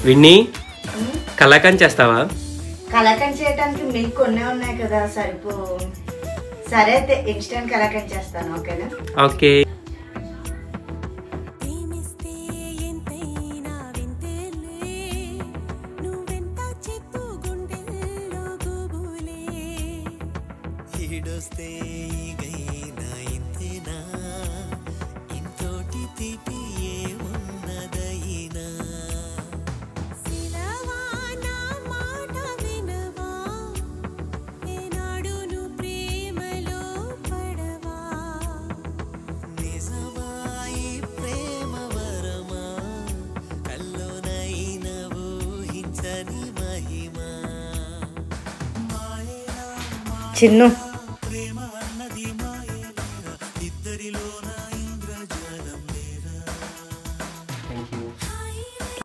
Winnie kalakand చేస్తావా? కలాకండ్ చేయడానికి milk కొన్నే ఉన్నాయి కదా, సరిపో. సరే అయితే ఇన్స్టెంట్ కలాకండ్ చేస్తాను, ఓకేనా? ఓకే. చిన్ను